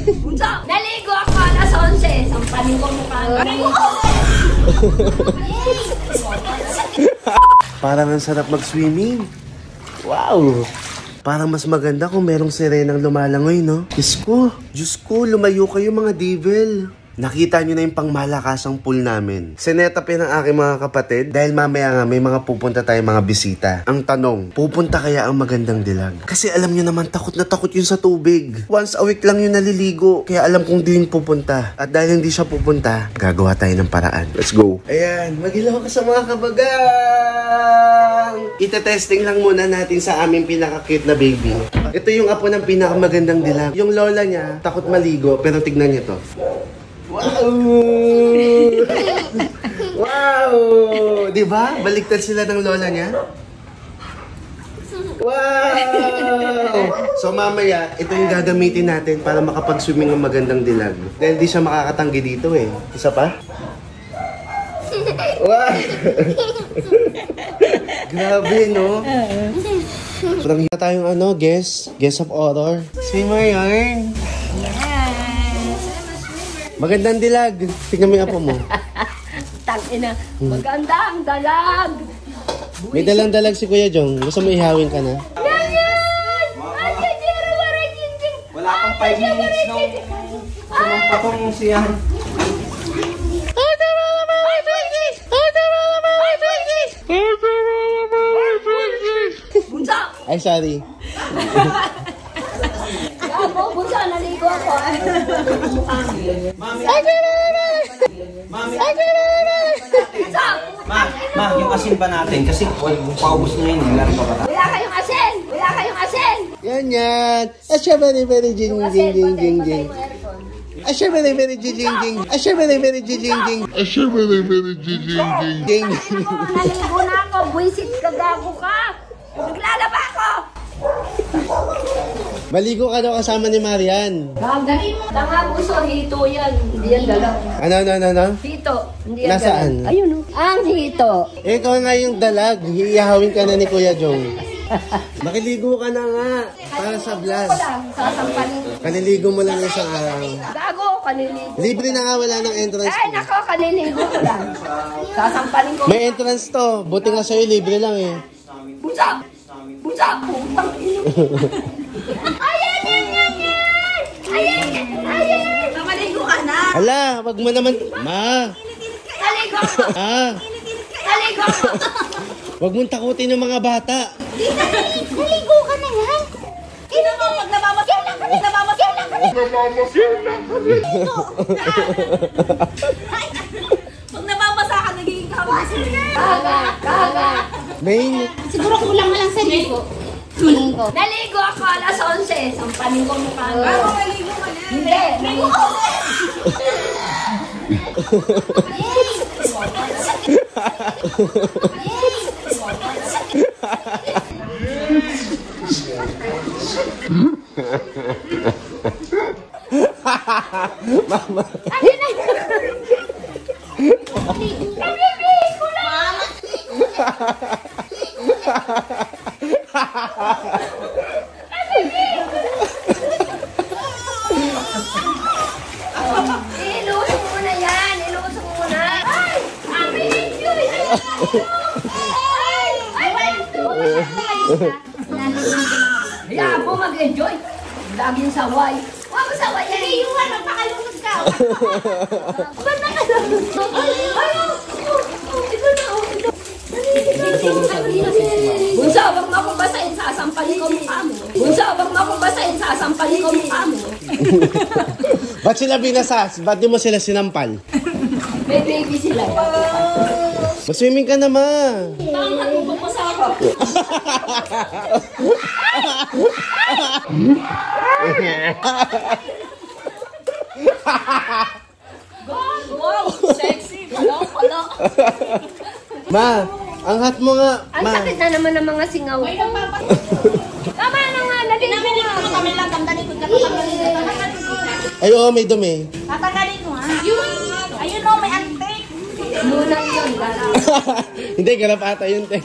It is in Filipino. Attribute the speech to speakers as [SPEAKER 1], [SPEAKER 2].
[SPEAKER 1] Bunso, naligo ako alas 11. Sampaling ko mukha. Naligo ako.
[SPEAKER 2] Parang ang sarap mag-swimming. Wow! Parang mas maganda kung merong sirenang lumalangoy, no? Diyos ko, lumayo kayo mga devil. Nakita nyo na yung pangmalakasang pool namin. Sinetap yan ng aking mga kapatid dahil mamaya nga may mga pupunta tayo mga bisita. Ang tanong, pupunta kaya ang Magandang Dilag? Kasi alam nyo naman, takot na takot yun sa tubig. Once a week lang yun naliligo. Kaya alam kong di yun pupunta. At dahil hindi siya pupunta, gagawa tayo ng paraan. Let's go! Ayan, magilaw ka sa mga kabagang! Ite-testing lang muna natin sa aming pinaka-cute na baby. Ito yung apo ng pinakamagandang dilag. Yung lola niya, takot maligo, pero tignan niyo to. Wow! Wow! Diba? Baliktad sila ng lola niya. Wow! So mamaya, ito yung gagamitin natin para makapag-swimming ng Magandang Dilag. Dahil di siya makakatanggi dito eh. Isa pa? Wow! Grabe, no? Parang hita tayong guest of honor. Swimmer yarn. Magandang dilag. Tingnan mo yung apo mo.
[SPEAKER 1] Tangina. Magandang dalag.
[SPEAKER 2] May dalang-dalag si Kuya Jong. Gusto mo ihawin ka na?
[SPEAKER 3] Wala pang 5 minutes nung sumampatong siya.
[SPEAKER 1] Bunso!
[SPEAKER 2] Ay, sorry.
[SPEAKER 1] Gago, bunso, naligo ako.
[SPEAKER 3] Mami, Ma, yung asin ba natin? Kasi paubos na yun. Wala
[SPEAKER 1] kayong asin! Wala kayong asin!
[SPEAKER 2] Yan. Asya very jing jing jing jing jing. Asya very jing jing jing. Asya very jing jing jing. Asya very jing jing jing.
[SPEAKER 1] Naligo na ako. Buisit ka, gago ka. Naglalaba ako.
[SPEAKER 2] Maligo ka daw kasama ni Marian.
[SPEAKER 1] Gagawin mo. Tanga buso, hito yan. Hindi yan dalag.
[SPEAKER 2] Ano?
[SPEAKER 1] Hito. Hindi yan
[SPEAKER 2] nasaan?
[SPEAKER 1] Dalag. Ayun o. Ang hito.
[SPEAKER 2] Ikaw nga yung dalag. Hihawin ka na ni Kuya Jong. Makiligo ka na nga. Para sa vlog.
[SPEAKER 1] Sasampalin.
[SPEAKER 2] Kaniligo mo lang isang araw.
[SPEAKER 1] Gago, kaniligo.
[SPEAKER 2] Libre na nga, wala ng entrance.
[SPEAKER 1] Ay, nako, kaniligo ko lang. Sasampalin ko.
[SPEAKER 2] May entrance to. Buti nga sa'yo, libre lang eh.
[SPEAKER 1] Busa! Busa! Putang ino. Ayan! Mamaligo ka na.
[SPEAKER 2] Hala, wag mo naman. Ma!
[SPEAKER 1] Naligo ko. Naligo ko.
[SPEAKER 2] Wag mong takutin yung mga bata.
[SPEAKER 1] Naligo ka na yan. Ino mo, pag namamasyal lang kami. Pag nababasa ka, nagiging kabasa. Kaga.
[SPEAKER 2] May...
[SPEAKER 1] Siguro kulang na lang sa ligo. Naligo ako alas 11. Sampaling ko mukha. Bago naligo ka na. Hindi. Naligo ko.
[SPEAKER 2] Mama.
[SPEAKER 1] Naligo lang. Ilusok mo na yan. Ilusok mo na. Ay! Amin yun! Hayaan mo mag-enjoy. Laging saway. Huwag mo saway. Iiwan. Magpakalunod ka. Ba't nakalunod? Ito na. Bunso, wag mo akong basahin, sasampalin ko mukha mo. Bunso, wag mo akong basahin, sasampalin ko mukha mo.
[SPEAKER 2] Ba't sila binasas? Ba't di mo sila sinampal?
[SPEAKER 1] May baby sila.
[SPEAKER 2] Mag-swimming ka naman.
[SPEAKER 1] Tama, pupapasa ako. Wow, sexy. Pala.
[SPEAKER 2] Ma, angat mo nga.
[SPEAKER 1] Ang sakit na naman ng mga singaw. Tama na nga, naligo nga. Kami lang, damdanin ko.
[SPEAKER 2] Ay, oo, may dumi.
[SPEAKER 4] Tatagalin mo ha. Ayun o, may antik.
[SPEAKER 1] Muna yun, gano'n.
[SPEAKER 2] Hindi, ganap ata yun, te.